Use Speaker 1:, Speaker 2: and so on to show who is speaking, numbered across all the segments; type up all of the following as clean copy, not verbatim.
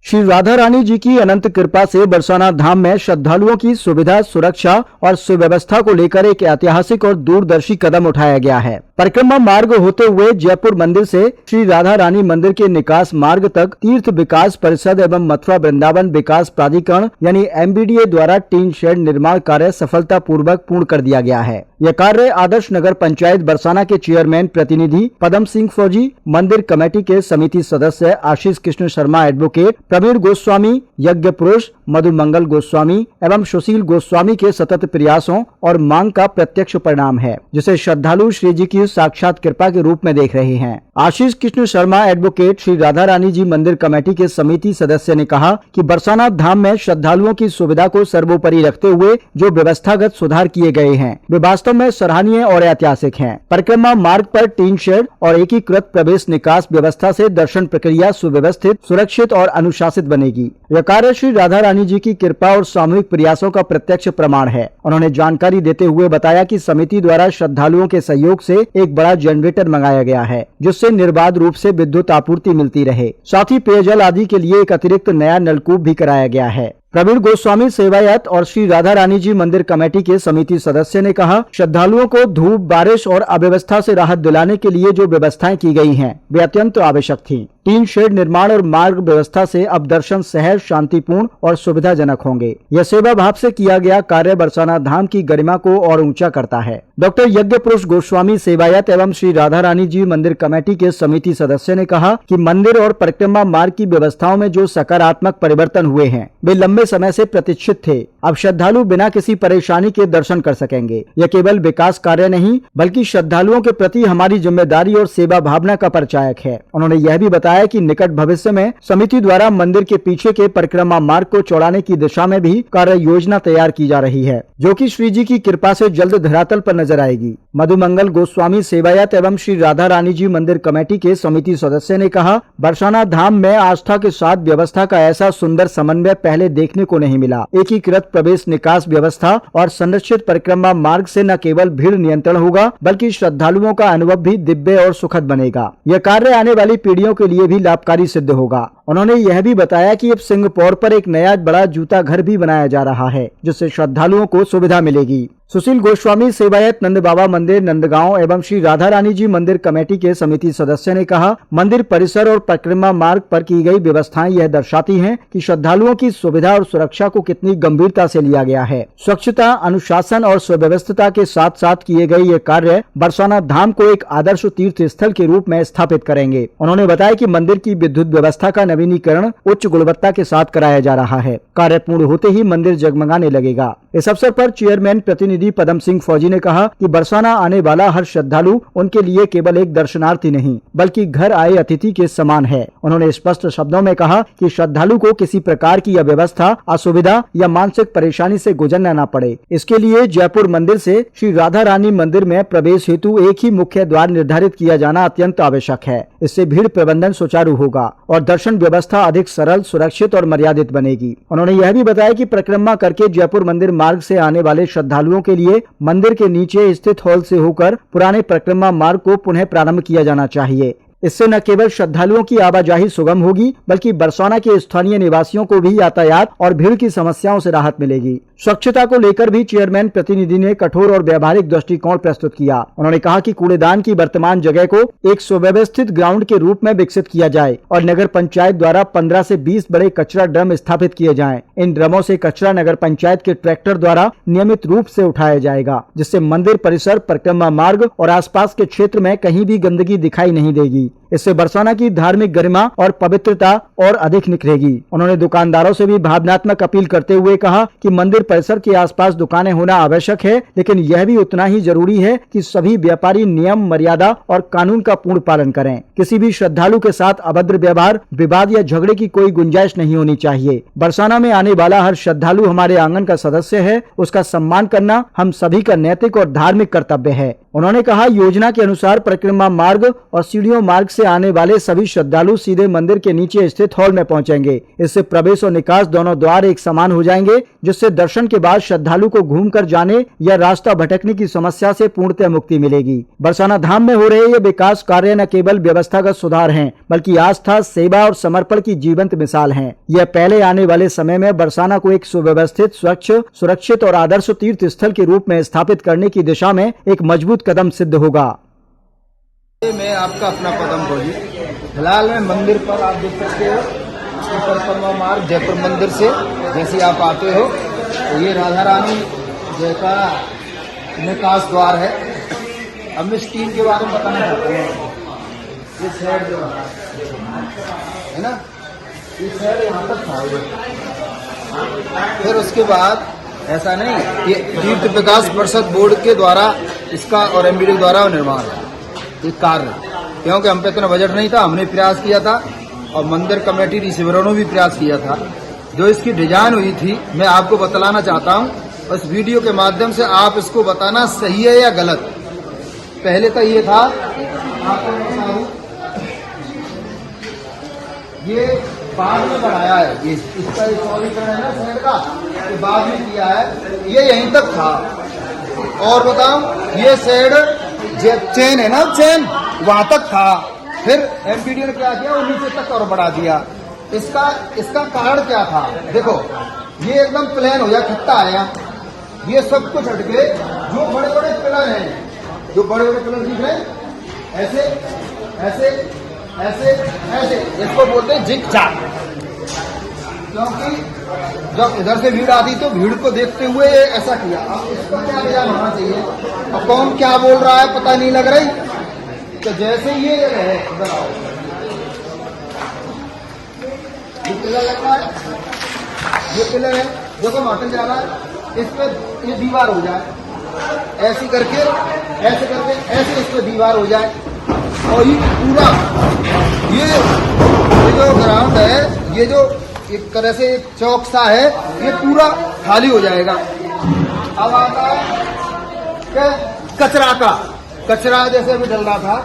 Speaker 1: श्री राधा रानी जी की अनंत कृपा से बरसाना धाम में श्रद्धालुओं की सुविधा, सुरक्षा और सुव्यवस्था को लेकर एक ऐतिहासिक और दूरदर्शी कदम उठाया गया है। परिक्रमा मार्ग होते हुए जयपुर मंदिर से श्री राधा रानी मंदिर के निकास मार्ग तक तीर्थ विकास परिषद एवं मथुरा वृंदावन विकास प्राधिकरण यानी MBDA द्वारा टीन शेड निर्माण कार्य सफलता पूर्वक पूर्ण कर दिया गया है। यह कार्य आदर्श नगर पंचायत बरसाना के चेयरमैन प्रतिनिधि पदम सिंह फौजी, मंदिर कमेटी के समिति सदस्य आशीष कृष्ण शर्मा एडवोकेट, प्रवीण गोस्वामी, यज्ञ पुरुष मधु मंगल गोस्वामी एवं सुशील गोस्वामी के सतत प्रयासों और मांग का प्रत्यक्ष परिणाम है, जिसे श्रद्धालु श्री जी की साक्षात कृपा के रूप में देख रहे हैं। आशीष कृष्ण शर्मा एडवोकेट श्री राधा रानी जी मंदिर कमेटी के समिति सदस्य ने कहा कि बरसाना धाम में श्रद्धालुओं की सुविधा को सर्वोपरि रखते हुए जो व्यवस्थागत सुधार किए गए हैं वे वास्तव में सराहनीय और ऐतिहासिक हैं। परिक्रमा मार्ग पर टीन शेड और एकीकृत प्रवेश निकास व्यवस्था से दर्शन प्रक्रिया सुव्यवस्थित, सुरक्षित और अनुशासित बनेगी। यह कार्य श्री राधा रानी जी की कृपा और सामूहिक प्रयासों का प्रत्यक्ष प्रमाण है। उन्होंने जानकारी देते हुए बताया कि समिति द्वारा श्रद्धालुओं के सहयोग से एक बड़ा जनरेटर मंगाया गया है, जिससे निर्बाध रूप से विद्युत आपूर्ति मिलती रहे। साथ ही पेयजल आदि के लिए एक अतिरिक्त नया नलकूप भी कराया गया है। प्रवीण गोस्वामी सेवायत और श्री राधा रानी जी मंदिर कमेटी के समिति सदस्य ने कहा, श्रद्धालुओं को धूप, बारिश और अव्यवस्था से राहत दिलाने के लिए जो व्यवस्थाएं की गई हैं, वे अत्यंत आवश्यक थीं। टीन शेड निर्माण और मार्ग व्यवस्था से अब दर्शन सहज, शांतिपूर्ण और सुविधाजनक होंगे। यह सेवा भाव से किया गया कार्य बरसाना धाम की गरिमा को और ऊंचा करता है। डॉक्टर यज्ञ पुरुष गोस्वामी सेवायत एवं श्री राधा रानी जी मंदिर कमेटी के समिति सदस्य ने कहा कि मंदिर और परिक्रमा मार्ग की व्यवस्थाओं में जो सकारात्मक परिवर्तन हुए हैं वे लंबे समय से प्रतीक्षित थे। अब श्रद्धालु बिना किसी परेशानी के दर्शन कर सकेंगे। यह केवल विकास कार्य नहीं बल्कि श्रद्धालुओं के प्रति हमारी जिम्मेदारी और सेवा भावना का परिचायक है। उन्होंने यह भी बताया कि निकट भविष्य में समिति द्वारा मंदिर के पीछे के परिक्रमा मार्ग को चौड़ाने की दिशा में भी कार्य योजना तैयार की जा रही है, जो कि श्री जी की कृपा से जल्द धरातल पर नजर आएगी। मधु मंगल गोस्वामी सेवायत एवं श्री राधा रानी जी मंदिर कमेटी के समिति सदस्य ने कहा, बरसाना धाम में आस्था के साथ व्यवस्था का ऐसा सुंदर समन्वय पहले देखने को नहीं मिला। एकीकृत प्रवेश निकास व्यवस्था और संरक्षित परिक्रमा मार्ग से न केवल भीड़ नियंत्रण होगा बल्कि श्रद्धालुओं का अनुभव भी दिव्य और सुखद बनेगा। यह कार्य आने वाली पीढ़ियों के लिए भी लाभकारी सिद्ध होगा। उन्होंने यह भी बताया कि अब सिंहपौर पर एक नया बड़ा जूता घर भी बनाया जा रहा है, जिससे श्रद्धालुओं को सुविधा मिलेगी। सुशील गोस्वामी सेवायत नंद बाबा मंदिर नंदगांव एवं श्री राधा रानी जी मंदिर कमेटी के समिति सदस्य ने कहा, मंदिर परिसर और परिक्रमा मार्ग पर की गई व्यवस्थाएं यह दर्शाती हैं कि श्रद्धालुओं की सुविधा और सुरक्षा को कितनी गंभीरता से लिया गया है। स्वच्छता, अनुशासन और सुव्यवस्थिता के साथ साथ किए गए ये कार्य बरसाना धाम को एक आदर्श तीर्थ स्थल के रूप में स्थापित करेंगे। उन्होंने बताया कि मंदिर की विद्युत व्यवस्था का नवीनीकरण उच्च गुणवत्ता के साथ कराया जा रहा है। कार्य पूर्ण होते ही मंदिर जगमगाने लगेगा। इस अवसर पर चेयरमैन प्रतिनिधि पदम सिंह फौजी ने कहा कि बरसाना आने वाला हर श्रद्धालु उनके लिए केवल एक दर्शनार्थी नहीं बल्कि घर आए अतिथि के समान है। उन्होंने स्पष्ट शब्दों में कहा कि श्रद्धालु को किसी प्रकार की अव्यवस्था, असुविधा या मानसिक परेशानी से गुजरना न पड़े। इसके लिए जयपुर मंदिर से श्री राधा रानी मंदिर में प्रवेश हेतु एक ही मुख्य द्वार निर्धारित किया जाना अत्यंत आवश्यक है। इससे भीड़ प्रबंधन सुचारू होगा और दर्शन व्यवस्था अधिक सरल, सुरक्षित और मर्यादित बनेगी। उन्होंने यह भी बताया कि परिक्रमा करके जयपुर मंदिर मार्ग से आने वाले श्रद्धालुओं के लिए मंदिर के नीचे स्थित हॉल से होकर पुराने परिक्रमा मार्ग को पुनः प्रारंभ किया जाना चाहिए। इससे न केवल श्रद्धालुओं की आवाजाही सुगम होगी बल्कि बरसाना के स्थानीय निवासियों को भी यातायात और भीड़ की समस्याओं से राहत मिलेगी। स्वच्छता को लेकर भी चेयरमैन प्रतिनिधि ने कठोर और व्यावहारिक दृष्टिकोण प्रस्तुत किया। उन्होंने कहा कि कूड़ेदान की वर्तमान जगह को एक सुव्यवस्थित ग्राउंड के रूप में विकसित किया जाए और नगर पंचायत द्वारा 15 से 20 बड़े कचरा ड्रम स्थापित किए जाएं। इन ड्रमों से कचरा नगर पंचायत के ट्रैक्टर द्वारा नियमित रूप से उठाया जाएगा, जिससे मंदिर परिसर, परिक्रमा मार्ग और आसपास के क्षेत्र में कहीं भी गंदगी दिखाई नहीं देगी। इससे बरसाना की धार्मिक गरिमा और पवित्रता और अधिक निखरेगी। उन्होंने दुकानदारों से भी भावनात्मक अपील करते हुए कहा कि मंदिर परिसर के आसपास दुकानें होना आवश्यक है, लेकिन यह भी उतना ही जरूरी है कि सभी व्यापारी नियम, मर्यादा और कानून का पूर्ण पालन करें। किसी भी श्रद्धालु के साथ अभद्र व्यवहार, विवाद या झगड़े की कोई गुंजाइश नहीं होनी चाहिए। बरसाना में आने वाला हर श्रद्धालु हमारे आंगन का सदस्य है, उसका सम्मान करना हम सभी का नैतिक और धार्मिक कर्तव्य है। उन्होंने कहा, योजना के अनुसार परिक्रमा मार्ग और सीढ़ियों मार्ग से आने वाले सभी श्रद्धालु सीधे मंदिर के नीचे स्थित हॉल में पहुंचेंगे। इससे प्रवेश और निकास दोनों द्वार एक समान हो जाएंगे, जिससे दर्शन के बाद श्रद्धालु को घूमकर जाने या रास्ता भटकने की समस्या से पूर्णतः मुक्ति मिलेगी। बरसाना धाम में हो रहे ये विकास कार्य न केवल व्यवस्थागत सुधार हैं, बल्कि आस्था, सेवा और समर्पण की जीवंत मिसाल हैं। यह पहले आने वाले समय में बरसाना को एक सुव्यवस्थित, स्वच्छ, सुरक्षित और आदर्श तीर्थ स्थल के रूप में स्थापित करने की दिशा में एक मजबूत कदम सिद्ध होगा।
Speaker 2: मैं आपका अपना पदम भोजी, फिलहाल मैं मंदिर पर आप देख सकते हो, परिक्रमा मार्ग जयपुर मंदिर से जैसे आप आते हो तो ये राधा रानी जय का निकास द्वार है। अब मैं स्टीम के बारे में बताना चाहता हूँ। ये साइड जो है ना, ये साइड यहाँ तक था। फिर उसके बाद ऐसा नहीं, ये तीर्थ विकास परिषद बोर्ड के द्वारा इसका और एमबीडी द्वारा निर्माण है एक कार्य, क्योंकि हम पे इतना बजट नहीं था। हमने प्रयास किया था और मंदिर कमेटी रिसीवरों ने भी प्रयास किया था। जो इसकी डिजाइन हुई थी मैं आपको बतलाना चाहता हूँ, इस वीडियो के माध्यम से आप इसको बताना सही है या गलत। पहले तो ये था, आपको बताऊं, ये बाद में बढ़ाया है, ये इसका सौरीकरण है ना शहर का, ये बाद में किया है। ये यहीं तक था। और बताऊं, ये शेड चेन है ना, चेन वहां तक था। फिर एमपीडी ने क्या किया, वो नीचे तक और बढ़ा दिया। इसका कारण क्या था? देखो, ये एकदम प्लेन हो गया, खत्ता आया। ये सब कुछ हट के जो बड़े बड़े पिलर हैं, जो बड़े बड़े पिलर दिख रहे हैं, ऐसे ऐसे ऐसे ऐसे, इसको बोलते हैं जिग जाग। क्योंकि जब इधर से भीड़ आती तो भीड़ को देखते हुए ऐसा किया। अब इसका क्या ध्यान होना चाहिए? अब कौन क्या बोल रहा है पता नहीं लग रही। तो जैसे ये जगह है, इधर आओ, ये पिलर लग रहा है, ये पिलर है, देखो माटन जा रहा है, इस पे ये दीवार हो जाए, ऐसे करके ऐसे इस पे दीवार हो जाए। और ये पूरा ये जो ग्राउंड है, ये जो एक तरह से एक चौक सा है, ये पूरा खाली हो जाएगा। अब आता है क्या, कचरा का, कचरा जैसे भी डल रहा था,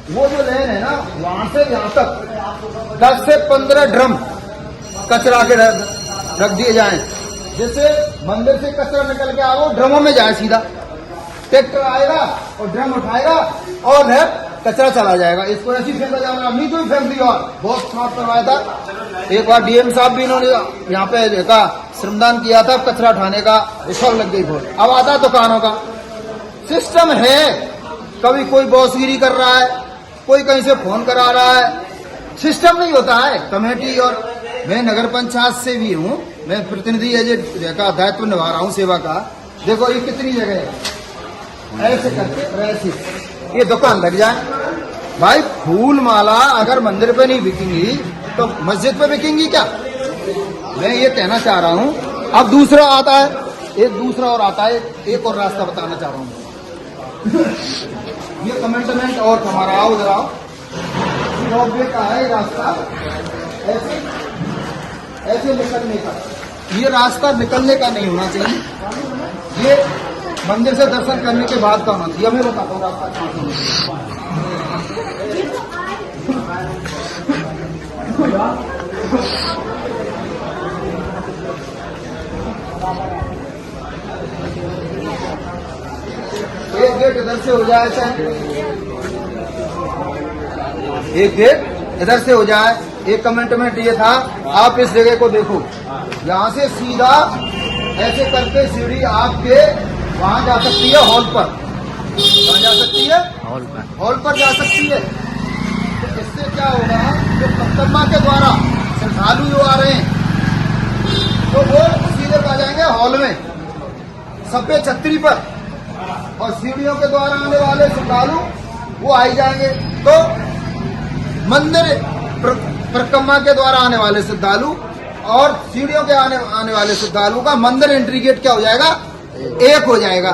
Speaker 2: वो जो लेन है ना, वहां से यहाँ तक 10 से 15 ड्रम कचरा के रख दिए जाएं, जैसे मंदिर से कचरा निकल के आओ ड्रमों में जाए सीधा। ट्रैक्टर आएगा और ड्रम उठाएगा और कचरा चला जाएगा। इसको ऐसी फेंका जाएगा, अम्मी तो ही फेंक दी। और बहुत साफ करवाया था एक बार, डीएम साहब भी इन्होंने यहाँ पे देखा, श्रमदान किया था कचरा उठाने का, सब लग गई भोल। अब आता है दुकानों का सिस्टम है, कभी कोई बॉसगिरी कर रहा है, कोई कहीं से फोन करा रहा है, सिस्टम नहीं होता है। कमेटी और मैं नगर पंचायत से भी हूँ, मैं प्रतिनिधि का दायित्व निभा रहा हूँ सेवा का। देखो ये कितनी जगह है, ऐसे करके ऐसे ये दुकान लग जाए। भाई फूल माला अगर मंदिर पे नहीं बिकेंगी तो मस्जिद पे बिकेंगी क्या? मैं ये कहना चाह रहा हूँ। अब दूसरा आता है, एक दूसरा और आता है, एक और रास्ता बताना चाह रहा हूँ। ये कमेंटमेंट और हमारा आओ जरा, रोपवे का है रास्ता, ऐसे ऐसे निकलने का। ये रास्ता निकलने का नहीं होना चाहिए, ये मंदिर से दर्शन करने के बाद का होना चाहिए। मैं बताता हूँ रास्ता कहाँ से एक गेट इधर से हो जाए, एक गेट इधर से हो जाए। एक कमेंटमेंट ये था, आप इस जगह को देखो, यहाँ से सीधा ऐसे करके सीढ़ी आपके वहां जा सकती है, हॉल पर। वहां जा सकती है, हॉल पर जा सकती है। तो इससे क्या होगा, जो परिक्रमा के द्वारा श्रद्धालु जो आ रहे हैं तो वो सीधे आ जाएंगे हॉल में, सफेद छतरी पर, और सीढ़ियों के द्वारा आने वाले श्रद्धालु वो आई जाएंगे। तो मंदिर परिक्रमा के द्वारा आने वाले श्रद्धालु और सीढ़ियों के आने वाले श्रद्धालु का मंदिर एंट्री गेट क्या हो जाएगा, एक हो जाएगा।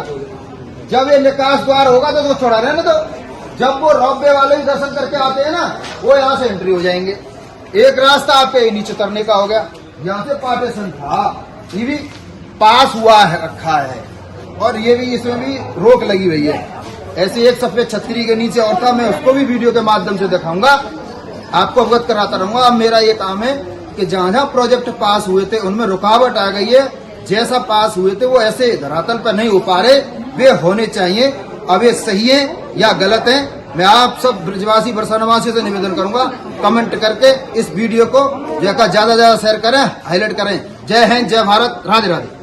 Speaker 2: जब ये निकास द्वार होगा तो छोड़ा रहे ना, तो जब वो रोपवे वाले भी दर्शन करके आते हैं ना, वो यहाँ से एंट्री हो जाएंगे। एक रास्ता आपके नीचे उतरने का हो गया। यहाँ से पार्टीशन था, ये भी पास हुआ है, रखा है, और ये भी, इसमें भी रोक लगी हुई है। ऐसी एक सफेद छतरी के नीचे और था, मैं उसको भी वीडियो के माध्यम से दिखाऊंगा, आपको अवगत कराता रहूंगा। अब मेरा ये काम है कि जहां जहां प्रोजेक्ट पास हुए थे उनमें रुकावट आ गई है, जैसा पास हुए थे वो ऐसे धरातल पर नहीं हो पा रहे, वे होने चाहिए। अब ये सही है या गलत है, मैं आप सब ब्रजवासी बरसानावासियों से निवेदन करूंगा, कमेंट करके इस वीडियो को ज्यादा से ज्यादा शेयर करें, हाईलाइट करें। जय हिंद, जय भारत, राधे राधे।